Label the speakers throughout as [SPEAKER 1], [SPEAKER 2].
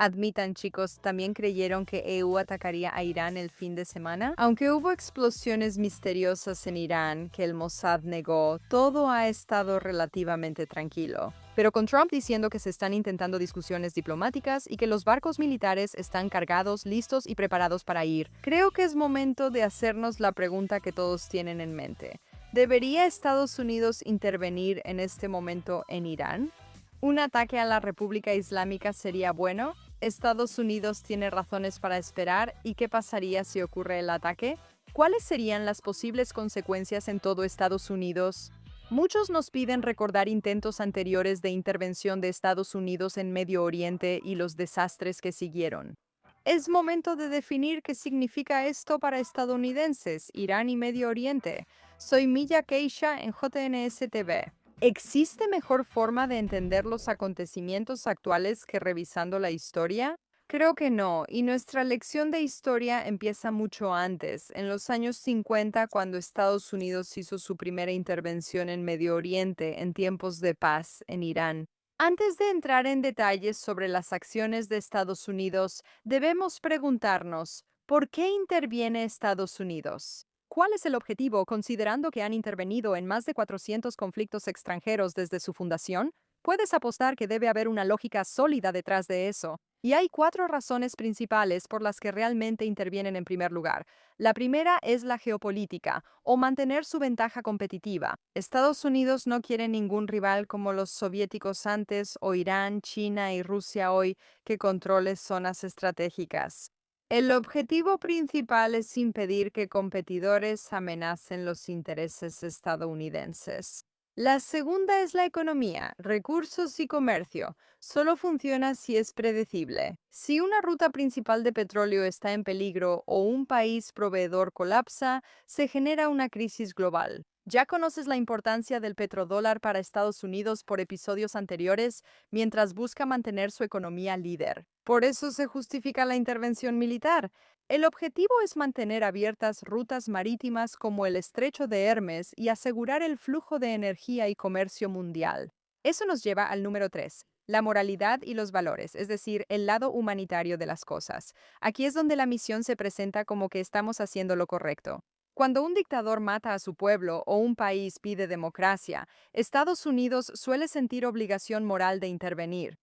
[SPEAKER 1] Admitan, chicos, ¿también creyeron que EU atacaría a Irán el fin de semana? Aunque hubo explosiones misteriosas en Irán que el Mossad negó, todo ha estado relativamente tranquilo. Pero con Trump diciendo que se están intentando discusiones diplomáticas y que los barcos militares están cargados, listos y preparados para ir, creo que es momento de hacernos la pregunta que todos tienen en mente. ¿Debería Estados Unidos intervenir en este momento en Irán? ¿Un ataque a la República Islámica sería bueno? ¿Estados Unidos tiene razones para esperar? ¿Y qué pasaría si ocurre el ataque? ¿Cuáles serían las posibles consecuencias en todo Estados Unidos? Muchos nos piden recordar intentos anteriores de intervención de Estados Unidos en Medio Oriente y los desastres que siguieron. Es momento de definir qué significa esto para estadounidenses, Irán y Medio Oriente. Soy Milla Keisha en JNS TV. ¿Existe mejor forma de entender los acontecimientos actuales que revisando la historia? Creo que no, y nuestra lección de historia empieza mucho antes, en los años 50, cuando Estados Unidos hizo su primera intervención en Medio Oriente en tiempos de paz en Irán. Antes de entrar en detalles sobre las acciones de Estados Unidos, debemos preguntarnos, ¿por qué interviene Estados Unidos? ¿Cuál es el objetivo considerando que han intervenido en más de 400 conflictos extranjeros desde su fundación? Puedes apostar que debe haber una lógica sólida detrás de eso. Y hay cuatro razones principales por las que realmente intervienen en primer lugar. La primera es la geopolítica, o mantener su ventaja competitiva. Estados Unidos no quiere ningún rival como los soviéticos antes o Irán, China y Rusia hoy que controle zonas estratégicas. El objetivo principal es impedir que competidores amenacen los intereses estadounidenses. La segunda es la economía, recursos y comercio. Solo funciona si es predecible. Si una ruta principal de petróleo está en peligro o un país proveedor colapsa, se genera una crisis global. Ya conoces la importancia del petrodólar para Estados Unidos por episodios anteriores, mientras busca mantener su economía líder. Por eso se justifica la intervención militar. El objetivo es mantener abiertas rutas marítimas como el Estrecho de Hermes y asegurar el flujo de energía y comercio mundial. Eso nos lleva al número 3, la moralidad y los valores, es decir, el lado humanitario de las cosas. Aquí es donde la misión se presenta como que estamos haciendo lo correcto. Cuando un dictador mata a su pueblo o un país pide democracia, Estados Unidos suele sentir obligación moral de intervenir.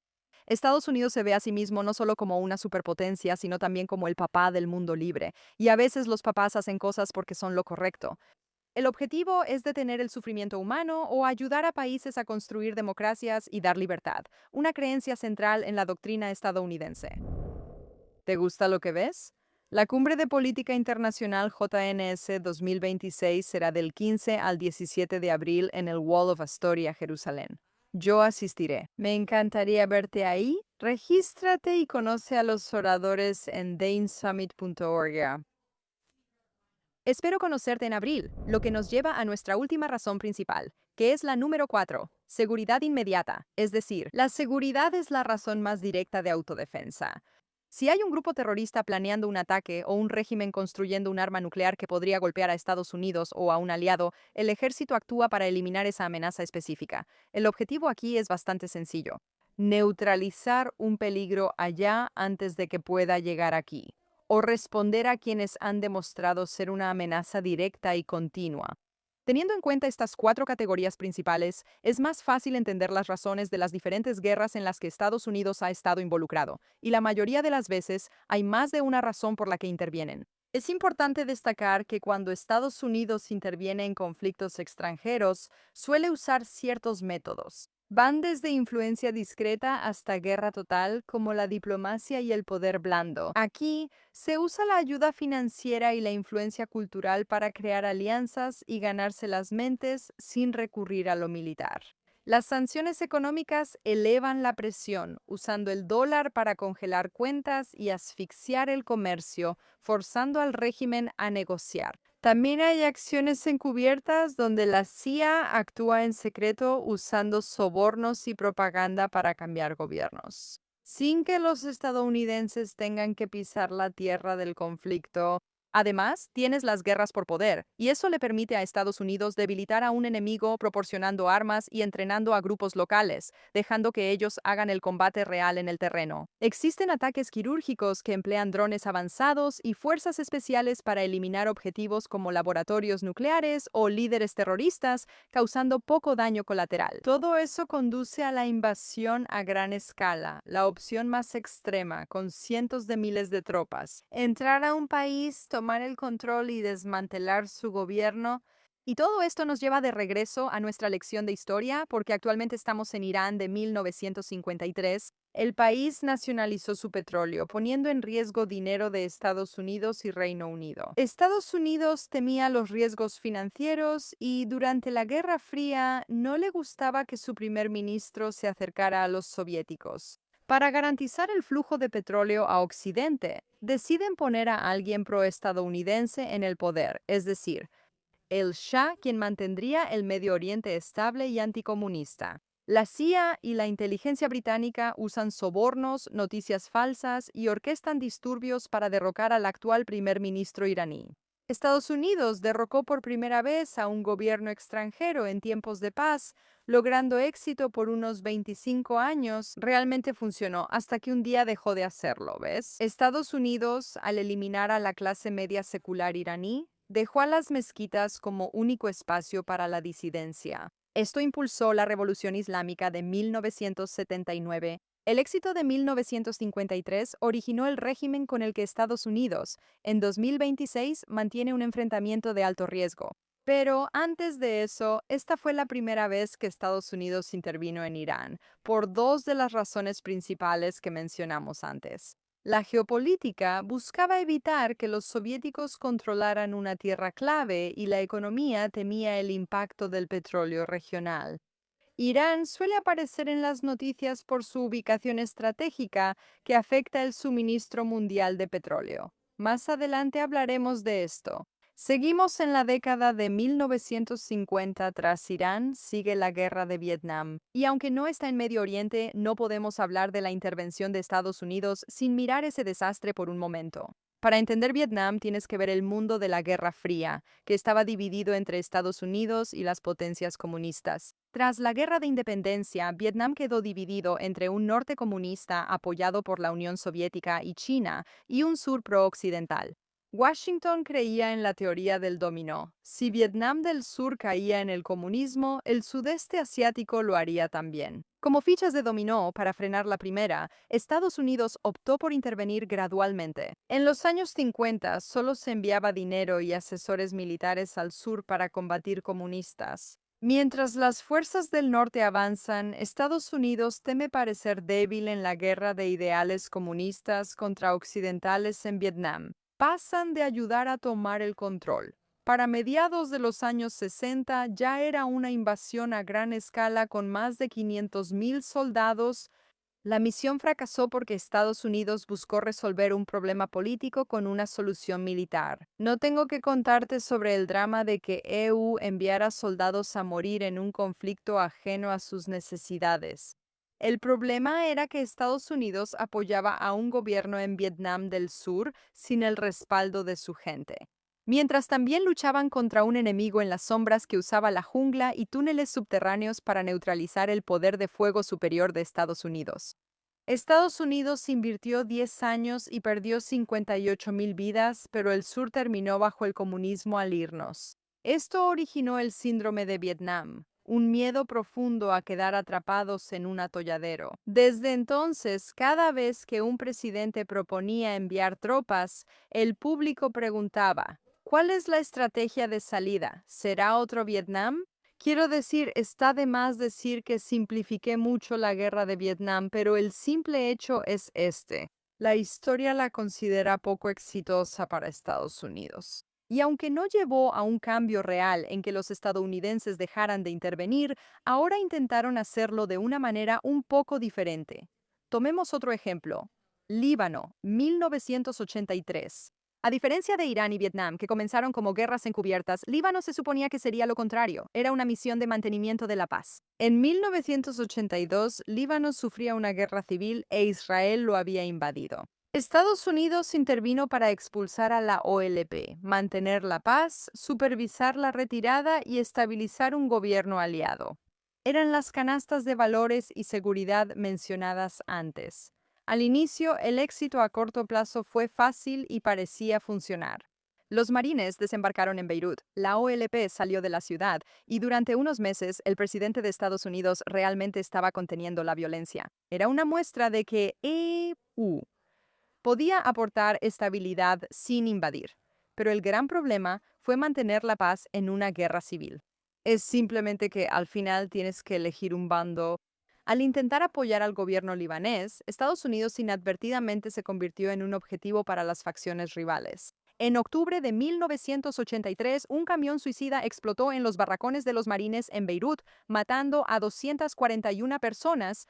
[SPEAKER 1] Estados Unidos se ve a sí mismo no solo como una superpotencia, sino también como el papá del mundo libre, y a veces los papás hacen cosas porque son lo correcto. El objetivo es detener el sufrimiento humano o ayudar a países a construir democracias y dar libertad, una creencia central en la doctrina estadounidense. ¿Te gusta lo que ves? La Cumbre de Política Internacional JNS 2026 será del 15 al 17 de abril en el Wall of Astoria, Jerusalén. Yo asistiré. Me encantaría verte ahí. Regístrate y conoce a los oradores en danesummit.org. Espero conocerte en abril, lo que nos lleva a nuestra última razón principal, que es la número 4, seguridad inmediata. Es decir, la seguridad es la razón más directa de autodefensa. Si hay un grupo terrorista planeando un ataque o un régimen construyendo un arma nuclear que podría golpear a Estados Unidos o a un aliado, el ejército actúa para eliminar esa amenaza específica. El objetivo aquí es bastante sencillo: neutralizar un peligro allá antes de que pueda llegar aquí, o responder a quienes han demostrado ser una amenaza directa y continua. Teniendo en cuenta estas cuatro categorías principales, es más fácil entender las razones de las diferentes guerras en las que Estados Unidos ha estado involucrado, y la mayoría de las veces hay más de una razón por la que intervienen. Es importante destacar que cuando Estados Unidos interviene en conflictos extranjeros, suele usar ciertos métodos. Van desde influencia discreta hasta guerra total, como la diplomacia y el poder blando. Aquí se usa la ayuda financiera y la influencia cultural para crear alianzas y ganarse las mentes sin recurrir a lo militar. Las sanciones económicas elevan la presión, usando el dólar para congelar cuentas y asfixiar el comercio, forzando al régimen a negociar. También hay acciones encubiertas donde la CIA actúa en secreto usando sobornos y propaganda para cambiar gobiernos. Sin que los estadounidenses tengan que pisar la tierra del conflicto, Además, tienes las guerras por poder, y eso le permite a Estados Unidos debilitar a un enemigo proporcionando armas y entrenando a grupos locales, dejando que ellos hagan el combate real en el terreno. Existen ataques quirúrgicos que emplean drones avanzados y fuerzas especiales para eliminar objetivos como laboratorios nucleares o líderes terroristas, causando poco daño colateral. Todo eso conduce a la invasión a gran escala, la opción más extrema, con cientos de miles de tropas. Entrar a un país, tomar el control y desmantelar su gobierno. Y todo esto nos lleva de regreso a nuestra lección de historia, porque actualmente estamos en Irán de 1953. El país nacionalizó su petróleo, poniendo en riesgo dinero de Estados Unidos y Reino Unido. Estados Unidos temía los riesgos financieros y durante la Guerra Fría no le gustaba que su primer ministro se acercara a los soviéticos. Para garantizar el flujo de petróleo a Occidente, deciden poner a alguien proestadounidense en el poder, es decir, el Shah, quien mantendría el Medio Oriente estable y anticomunista. La CIA y la inteligencia británica usan sobornos, noticias falsas y orquestan disturbios para derrocar al actual primer ministro iraní. Estados Unidos derrocó por primera vez a un gobierno extranjero en tiempos de paz, logrando éxito por unos 25 años. Realmente funcionó hasta que un día dejó de hacerlo, ¿ves? Estados Unidos, al eliminar a la clase media secular iraní, dejó a las mezquitas como único espacio para la disidencia. Esto impulsó la Revolución Islámica de 1979. El éxito de 1953 originó el régimen con el que Estados Unidos, en 2026, mantiene un enfrentamiento de alto riesgo. Pero antes de eso, esta fue la primera vez que Estados Unidos intervino en Irán, por dos de las razones principales que mencionamos antes. La geopolítica buscaba evitar que los soviéticos controlaran una tierra clave y la economía temía el impacto del petróleo regional. Irán suele aparecer en las noticias por su ubicación estratégica que afecta el suministro mundial de petróleo. Más adelante hablaremos de esto. Seguimos en la década de 1950. Tras Irán, sigue la guerra de Vietnam. Y aunque no está en Medio Oriente, no podemos hablar de la intervención de Estados Unidos sin mirar ese desastre por un momento. Para entender Vietnam tienes que ver el mundo de la Guerra Fría, que estaba dividido entre Estados Unidos y las potencias comunistas. Tras la Guerra de Independencia, Vietnam quedó dividido entre un norte comunista apoyado por la Unión Soviética y China y un sur pro-occidental. Washington creía en la teoría del dominó. Si Vietnam del Sur caía en el comunismo, el sudeste asiático lo haría también. Como fichas de dominó para frenar la primera, Estados Unidos optó por intervenir gradualmente. En los años 50 solo se enviaba dinero y asesores militares al sur para combatir comunistas. Mientras las fuerzas del norte avanzan, Estados Unidos teme parecer débil en la guerra de ideales comunistas contra occidentales en Vietnam. Pasan de ayudar a tomar el control. Para mediados de los años 60 ya era una invasión a gran escala con más de 500,000 soldados. La misión fracasó porque Estados Unidos buscó resolver un problema político con una solución militar. No tengo que contarte sobre el drama de que EU enviara soldados a morir en un conflicto ajeno a sus necesidades. El problema era que Estados Unidos apoyaba a un gobierno en Vietnam del Sur sin el respaldo de su gente, mientras también luchaban contra un enemigo en las sombras que usaba la jungla y túneles subterráneos para neutralizar el poder de fuego superior de Estados Unidos. Estados Unidos invirtió 10 años y perdió 58,000 vidas, pero el sur terminó bajo el comunismo al irnos. Esto originó el síndrome de Vietnam, un miedo profundo a quedar atrapados en un atolladero. Desde entonces, cada vez que un presidente proponía enviar tropas, el público preguntaba: ¿cuál es la estrategia de salida? ¿Será otro Vietnam? Quiero decir, está de más decir que simplifiqué mucho la guerra de Vietnam, pero el simple hecho es este. La historia la considera poco exitosa para Estados Unidos. Y aunque no llevó a un cambio real en que los estadounidenses dejaran de intervenir, ahora intentaron hacerlo de una manera un poco diferente. Tomemos otro ejemplo. Líbano, 1983. A diferencia de Irán y Vietnam, que comenzaron como guerras encubiertas, Líbano se suponía que sería lo contrario, era una misión de mantenimiento de la paz. En 1982, Líbano sufría una guerra civil e Israel lo había invadido. Estados Unidos intervino para expulsar a la OLP, mantener la paz, supervisar la retirada y estabilizar un gobierno aliado. Eran las canastas de valores y seguridad mencionadas antes. Al inicio, el éxito a corto plazo fue fácil y parecía funcionar. Los marines desembarcaron en Beirut, la OLP salió de la ciudad y durante unos meses el presidente de Estados Unidos realmente estaba conteniendo la violencia. Era una muestra de que podía aportar estabilidad sin invadir, pero el gran problema fue mantener la paz en una guerra civil. Es simplemente que al final tienes que elegir un bando. Al intentar apoyar al gobierno libanés, Estados Unidos inadvertidamente se convirtió en un objetivo para las facciones rivales. En octubre de 1983, un camión suicida explotó en los barracones de los marines en Beirut, matando a 241 personas,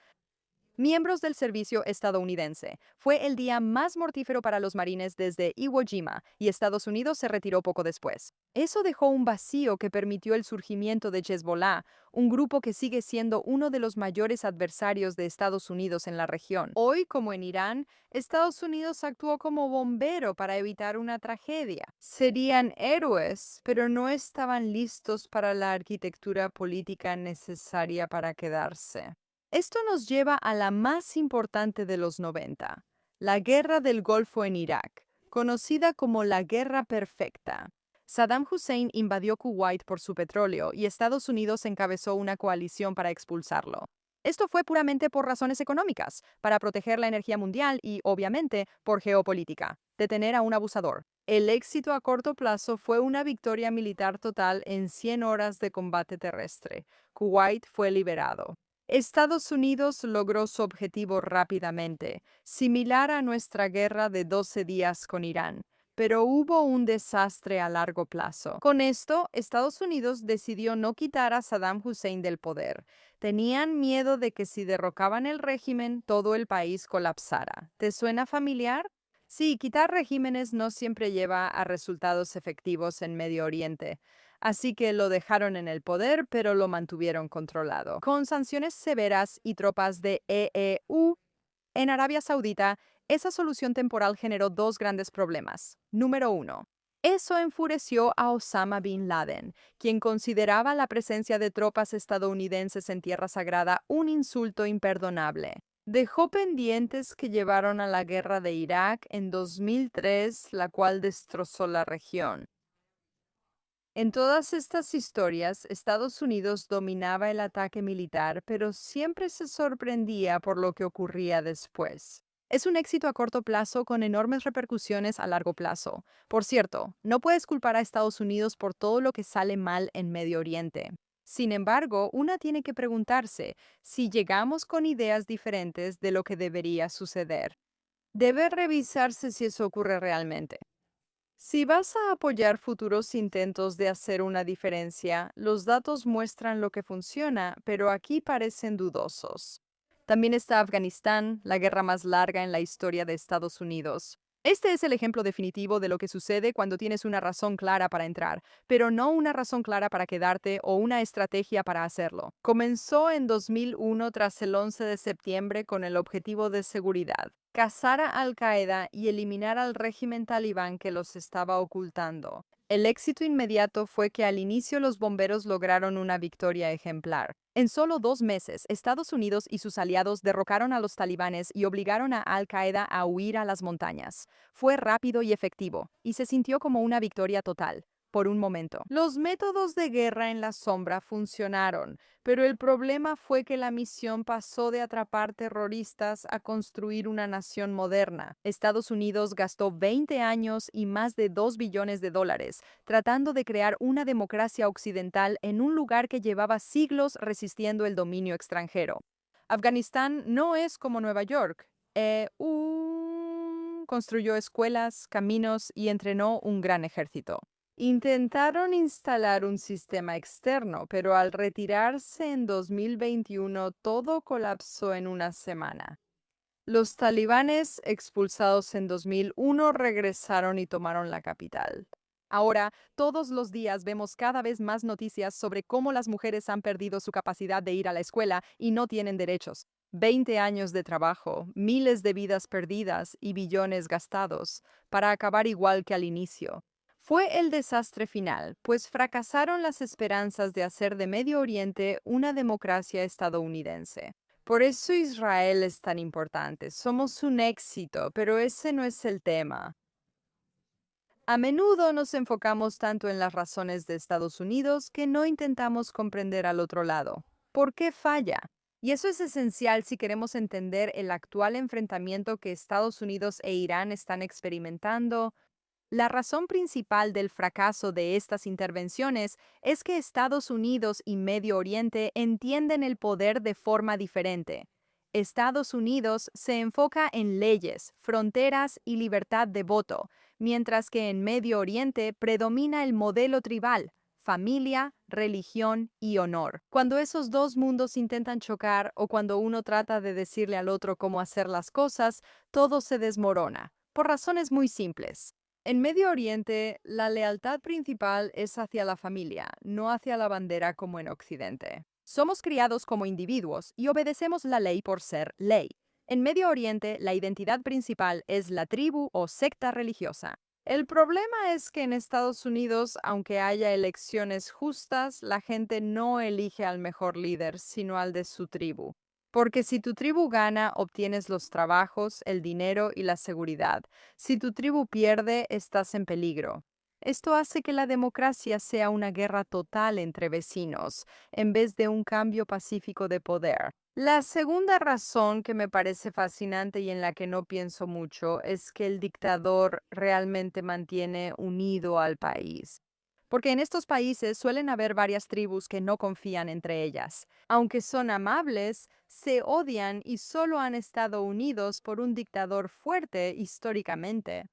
[SPEAKER 1] miembros del servicio estadounidense. Fue el día más mortífero para los marines desde Iwo Jima y Estados Unidos se retiró poco después. Eso dejó un vacío que permitió el surgimiento de Hezbollah, un grupo que sigue siendo uno de los mayores adversarios de Estados Unidos en la región. Hoy, como en Irán, Estados Unidos actuó como bombero para evitar una tragedia. Serían héroes, pero no estaban listos para la arquitectura política necesaria para quedarse. Esto nos lleva a la más importante de los 90, la Guerra del Golfo en Irak, conocida como la Guerra Perfecta. Saddam Hussein invadió Kuwait por su petróleo y Estados Unidos encabezó una coalición para expulsarlo. Esto fue puramente por razones económicas, para proteger la energía mundial y, obviamente, por geopolítica, detener a un abusador. El éxito a corto plazo fue una victoria militar total en 100 horas de combate terrestre. Kuwait fue liberado. Estados Unidos logró su objetivo rápidamente, similar a nuestra guerra de 12 días con Irán, pero hubo un desastre a largo plazo. Con esto, Estados Unidos decidió no quitar a Saddam Hussein del poder. Tenían miedo de que si derrocaban el régimen, todo el país colapsara. ¿Te suena familiar? Sí, quitar regímenes no siempre lleva a resultados efectivos en Medio Oriente. Así que lo dejaron en el poder, pero lo mantuvieron controlado. Con sanciones severas y tropas de EEU en Arabia Saudita, esa solución temporal generó dos grandes problemas. Número uno, eso enfureció a Osama Bin Laden, quien consideraba la presencia de tropas estadounidenses en Tierra Sagrada un insulto imperdonable. Dejó pendientes que llevaron a la guerra de Irak en 2003, la cual destrozó la región. En todas estas historias, Estados Unidos dominaba el ataque militar, pero siempre se sorprendía por lo que ocurría después. Es un éxito a corto plazo con enormes repercusiones a largo plazo. Por cierto, no puedes culpar a Estados Unidos por todo lo que sale mal en Medio Oriente. Sin embargo, una tiene que preguntarse si llegamos con ideas diferentes de lo que debería suceder. Debe revisarse si eso ocurre realmente. Si vas a apoyar futuros intentos de hacer una diferencia, los datos muestran lo que funciona, pero aquí parecen dudosos. También está Afganistán, la guerra más larga en la historia de Estados Unidos. Este es el ejemplo definitivo de lo que sucede cuando tienes una razón clara para entrar, pero no una razón clara para quedarte o una estrategia para hacerlo. Comenzó en 2001 tras el 11 de septiembre con el objetivo de seguridad, cazar a Al-Qaeda y eliminar al régimen talibán que los estaba ocultando. El éxito inmediato fue que al inicio los bomberos lograron una victoria ejemplar. En solo 2 meses, Estados Unidos y sus aliados derrocaron a los talibanes y obligaron a Al-Qaeda a huir a las montañas. Fue rápido y efectivo, y se sintió como una victoria total. Por un momento. Los métodos de guerra en la sombra funcionaron, pero el problema fue que la misión pasó de atrapar terroristas a construir una nación moderna. Estados Unidos gastó 20 años y más de $2 billones tratando de crear una democracia occidental en un lugar que llevaba siglos resistiendo el dominio extranjero. Afganistán no es como Nueva York. Construyó escuelas, caminos y entrenó un gran ejército. Intentaron instalar un sistema externo, pero al retirarse en 2021 todo colapsó en una semana. Los talibanes, expulsados en 2001, regresaron y tomaron la capital. Ahora, todos los días vemos cada vez más noticias sobre cómo las mujeres han perdido su capacidad de ir a la escuela y no tienen derechos. 20 años de trabajo, miles de vidas perdidas y billones gastados, para acabar igual que al inicio. Fue el desastre final, pues fracasaron las esperanzas de hacer de Medio Oriente una democracia estadounidense. Por eso Israel es tan importante. Somos un éxito, pero ese no es el tema. A menudo nos enfocamos tanto en las razones de Estados Unidos que no intentamos comprender al otro lado. ¿Por qué falla? Y eso es esencial si queremos entender el actual enfrentamiento que Estados Unidos e Irán están experimentando. La razón principal del fracaso de estas intervenciones es que Estados Unidos y Medio Oriente entienden el poder de forma diferente. Estados Unidos se enfoca en leyes, fronteras y libertad de voto, mientras que en Medio Oriente predomina el modelo tribal, familia, religión y honor. Cuando esos dos mundos intentan chocar o cuando uno trata de decirle al otro cómo hacer las cosas, todo se desmorona, por razones muy simples. En Medio Oriente, la lealtad principal es hacia la familia, no hacia la bandera como en Occidente. Somos criados como individuos y obedecemos la ley por ser ley. En Medio Oriente, la identidad principal es la tribu o secta religiosa. El problema es que en Estados Unidos, aunque haya elecciones justas, la gente no elige al mejor líder, sino al de su tribu. Porque si tu tribu gana, obtienes los trabajos, el dinero y la seguridad. Si tu tribu pierde, estás en peligro. Esto hace que la democracia sea una guerra total entre vecinos, en vez de un cambio pacífico de poder. La segunda razón que me parece fascinante y en la que no pienso mucho es que el dictador realmente mantiene unido al país. Porque en estos países suelen haber varias tribus que no confían entre ellas. Aunque son amables, se odian y solo han estado unidos por un dictador fuerte históricamente.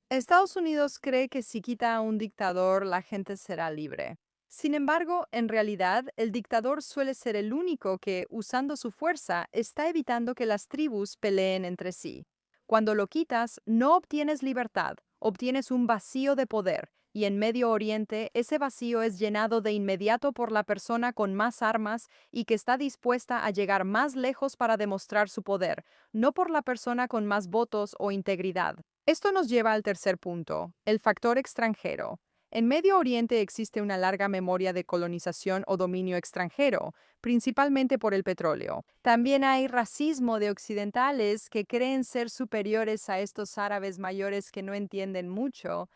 [SPEAKER 1] Estados Unidos cree que si quita a un dictador, la gente será libre. Sin embargo, en realidad, el dictador suele ser el único que, usando su fuerza, está evitando que las tribus peleen entre sí. Cuando lo quitas, no obtienes libertad, obtienes un vacío de poder, y en Medio Oriente ese vacío es llenado de inmediato por la persona con más armas y que está dispuesta a llegar más lejos para demostrar su poder, no por la persona con más votos o integridad. Esto nos lleva al tercer punto, el factor extranjero. En Medio Oriente existe una larga memoria de colonización o dominio extranjero, principalmente por el petróleo. También hay racismo de occidentales que creen ser superiores a estos árabes mayores que no entienden mucho.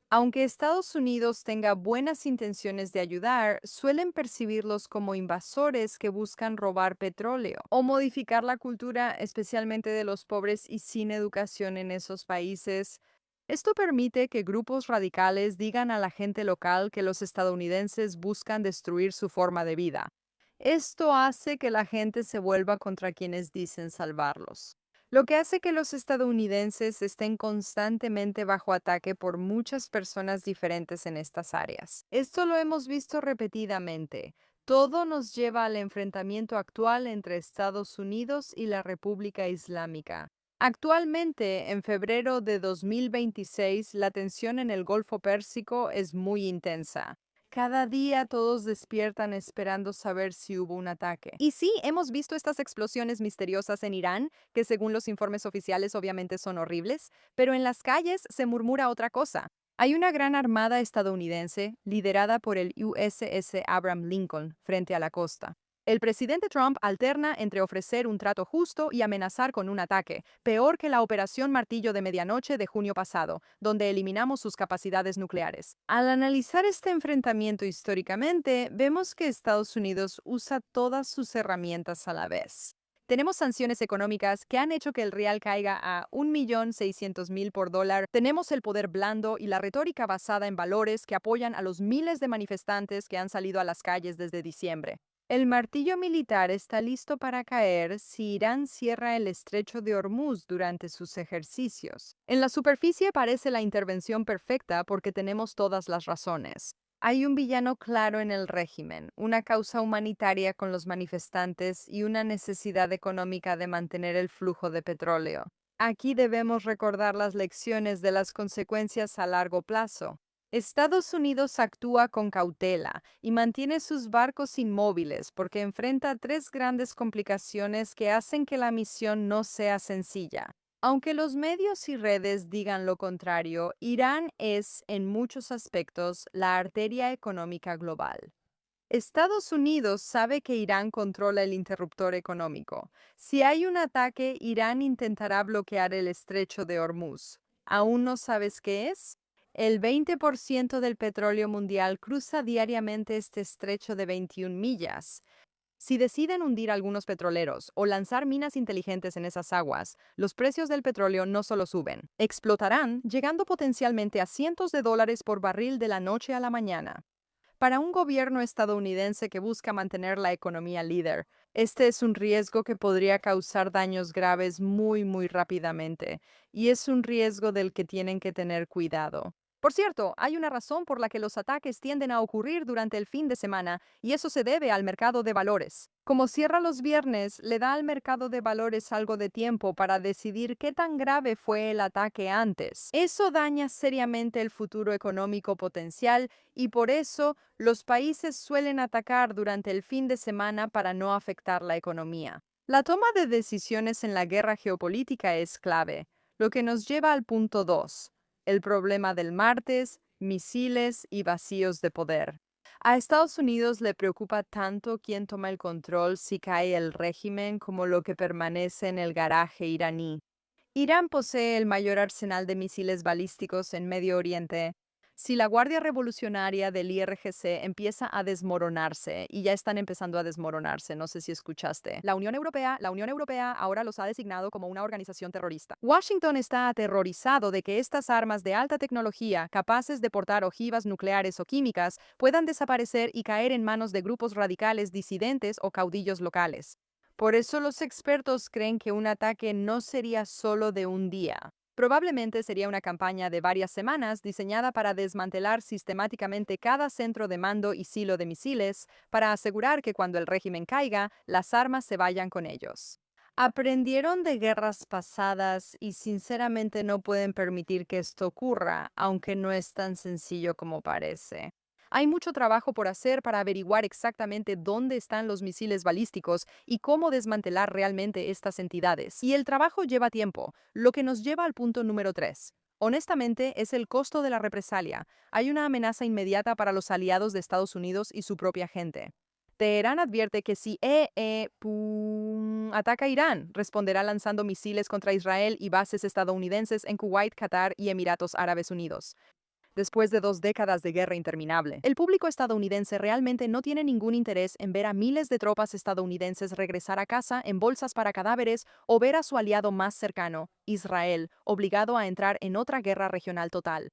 [SPEAKER 1] Aunque Estados Unidos tenga buenas intenciones de ayudar, suelen percibirlos como invasores que buscan robar petróleo o modificar la cultura, especialmente de los pobres y sin educación en esos países. Esto permite que grupos radicales digan a la gente local que los estadounidenses buscan destruir su forma de vida. Esto hace que la gente se vuelva contra quienes dicen salvarlos, lo que hace que los estadounidenses estén constantemente bajo ataque por muchas personas diferentes en estas áreas. Esto lo hemos visto repetidamente. Todo nos lleva al enfrentamiento actual entre Estados Unidos y la República Islámica. Actualmente, en febrero de 2026, la tensión en el Golfo Pérsico es muy intensa. Cada día todos despiertan esperando saber si hubo un ataque. Y sí, hemos visto estas explosiones misteriosas en Irán, que según los informes oficiales obviamente son horribles, pero en las calles se murmura otra cosa. Hay una gran armada estadounidense, liderada por el USS Abraham Lincoln, frente a la costa. El presidente Trump alterna entre ofrecer un trato justo y amenazar con un ataque, peor que la Operación Martillo de Medianoche de junio pasado, donde eliminamos sus capacidades nucleares. Al analizar este enfrentamiento históricamente, vemos que Estados Unidos usa todas sus herramientas a la vez. Tenemos sanciones económicas que han hecho que el real caiga a 1.600.000 por dólar. Tenemos el poder blando y la retórica basada en valores que apoyan a los miles de manifestantes que han salido a las calles desde diciembre. El martillo militar está listo para caer si Irán cierra el estrecho de Hormuz durante sus ejercicios. En la superficie parece la intervención perfecta porque tenemos todas las razones. Hay un villano claro en el régimen, una causa humanitaria con los manifestantes y una necesidad económica de mantener el flujo de petróleo. Aquí debemos recordar las lecciones de las consecuencias a largo plazo. Estados Unidos actúa con cautela y mantiene sus barcos inmóviles porque enfrenta tres grandes complicaciones que hacen que la misión no sea sencilla. Aunque los medios y redes digan lo contrario, Irán es, en muchos aspectos, la arteria económica global. Estados Unidos sabe que Irán controla el interruptor económico. Si hay un ataque, Irán intentará bloquear el estrecho de Hormuz. ¿Aún no sabes qué es? El 20% del petróleo mundial cruza diariamente este estrecho de 21 millas. Si deciden hundir algunos petroleros o lanzar minas inteligentes en esas aguas, los precios del petróleo no solo suben, explotarán, llegando potencialmente a cientos de dólares por barril de la noche a la mañana. Para un gobierno estadounidense que busca mantener la economía líder, este es un riesgo que podría causar daños graves muy rápidamente, y es un riesgo del que tienen que tener cuidado. Por cierto, hay una razón por la que los ataques tienden a ocurrir durante el fin de semana, y eso se debe al mercado de valores. Como cierra los viernes, le da al mercado de valores algo de tiempo para decidir qué tan grave fue el ataque antes. Eso daña seriamente el futuro económico potencial y por eso los países suelen atacar durante el fin de semana para no afectar la economía. La toma de decisiones en la guerra geopolítica es clave, lo que nos lleva al punto 2, el problema del martes, misiles y vacíos de poder. A Estados Unidos le preocupa tanto quién toma el control si cae el régimen como lo que permanece en el garaje iraní. Irán posee el mayor arsenal de misiles balísticos en Medio Oriente. Si la Guardia Revolucionaria del IRGC empieza a desmoronarse, y ya están empezando a desmoronarse, no sé si escuchaste, la Unión Europea ahora los ha designado como una organización terrorista. Washington está aterrorizado de que estas armas de alta tecnología, capaces de portar ojivas nucleares o químicas, puedan desaparecer y caer en manos de grupos radicales disidentes o caudillos locales. Por eso los expertos creen que un ataque no sería solo de un día. Probablemente sería una campaña de varias semanas diseñada para desmantelar sistemáticamente cada centro de mando y silo de misiles para asegurar que cuando el régimen caiga, las armas se vayan con ellos. Aprendieron de guerras pasadas y sinceramente no pueden permitir que esto ocurra, aunque no es tan sencillo como parece. Hay mucho trabajo por hacer para averiguar exactamente dónde están los misiles balísticos y cómo desmantelar realmente estas entidades. Y el trabajo lleva tiempo, lo que nos lleva al punto número 3. Honestamente, es el costo de la represalia. Hay una amenaza inmediata para los aliados de Estados Unidos y su propia gente. Teherán advierte que si ataca a Irán, responderá lanzando misiles contra Israel y bases estadounidenses en Kuwait, Qatar y Emiratos Árabes Unidos. Después de 2 décadas de guerra interminable, el público estadounidense realmente no tiene ningún interés en ver a miles de tropas estadounidenses regresar a casa en bolsas para cadáveres o ver a su aliado más cercano, Israel, obligado a entrar en otra guerra regional total.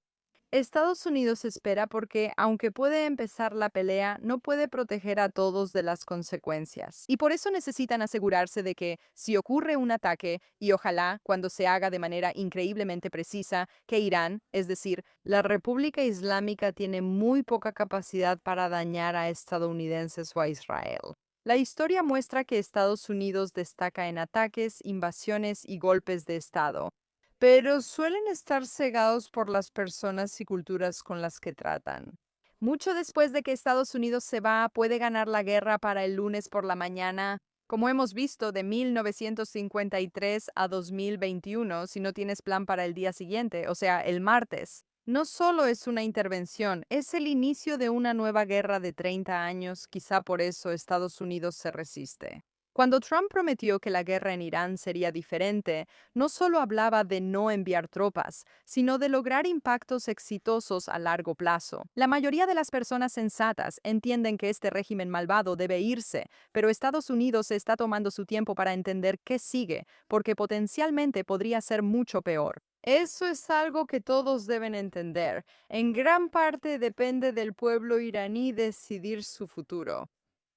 [SPEAKER 1] Estados Unidos espera porque, aunque puede empezar la pelea, no puede proteger a todos de las consecuencias. Y por eso necesitan asegurarse de que, si ocurre un ataque, y ojalá cuando se haga de manera increíblemente precisa, que Irán, es decir, la República Islámica tiene muy poca capacidad para dañar a estadounidenses o a Israel. La historia muestra que Estados Unidos destaca en ataques, invasiones y golpes de Estado, pero suelen estar cegados por las personas y culturas con las que tratan. Mucho después de que Estados Unidos se va, puede ganar la guerra para el lunes por la mañana, como hemos visto de 1953 a 2021, si no tienes plan para el día siguiente, o sea, el martes. No solo es una intervención, es el inicio de una nueva guerra de 30 años, quizá por eso Estados Unidos se resiste. Cuando Trump prometió que la guerra en Irán sería diferente, no solo hablaba de no enviar tropas, sino de lograr impactos exitosos a largo plazo. La mayoría de las personas sensatas entienden que este régimen malvado debe irse, pero Estados Unidos está tomando su tiempo para entender qué sigue, porque potencialmente podría ser mucho peor. Eso es algo que todos deben entender. En gran parte depende del pueblo iraní decidir su futuro.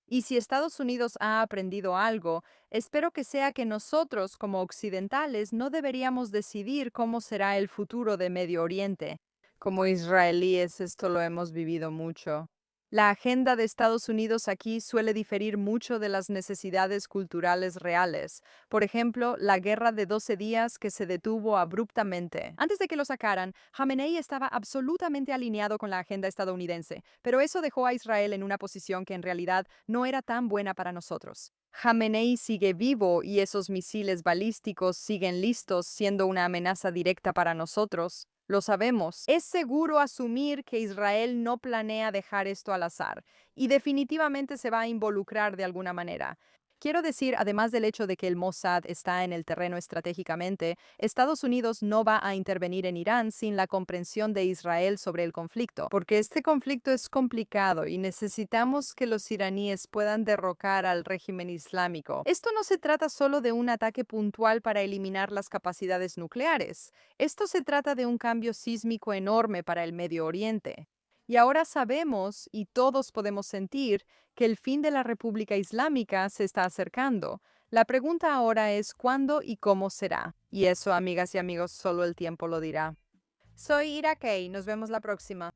[SPEAKER 1] Y si Estados Unidos ha aprendido algo, espero que sea que nosotros, como occidentales, no deberíamos decidir cómo será el futuro de Medio Oriente. Como israelíes, esto lo hemos vivido mucho. La agenda de Estados Unidos aquí suele diferir mucho de las necesidades culturales reales. Por ejemplo, la guerra de 12 días que se detuvo abruptamente. Antes de que lo sacaran, Jamenei estaba absolutamente alineado con la agenda estadounidense, pero eso dejó a Israel en una posición que en realidad no era tan buena para nosotros. Jamenei sigue vivo y esos misiles balísticos siguen listos, siendo una amenaza directa para nosotros. Lo sabemos. Es seguro asumir que Israel no planea dejar esto al azar y definitivamente se va a involucrar de alguna manera. Quiero decir, además del hecho de que el Mossad está en el terreno estratégicamente, Estados Unidos no va a intervenir en Irán sin la comprensión de Israel sobre el conflicto, porque este conflicto es complicado y necesitamos que los iraníes puedan derrocar al régimen islámico. Esto no se trata solo de un ataque puntual para eliminar las capacidades nucleares. Esto se trata de un cambio sísmico enorme para el Medio Oriente. Y ahora sabemos, y todos podemos sentir, que el fin de la República Islámica se está acercando. La pregunta ahora es cuándo y cómo será. Y eso, amigas y amigos, solo el tiempo lo dirá. Soy Ira Kay, nos vemos la próxima.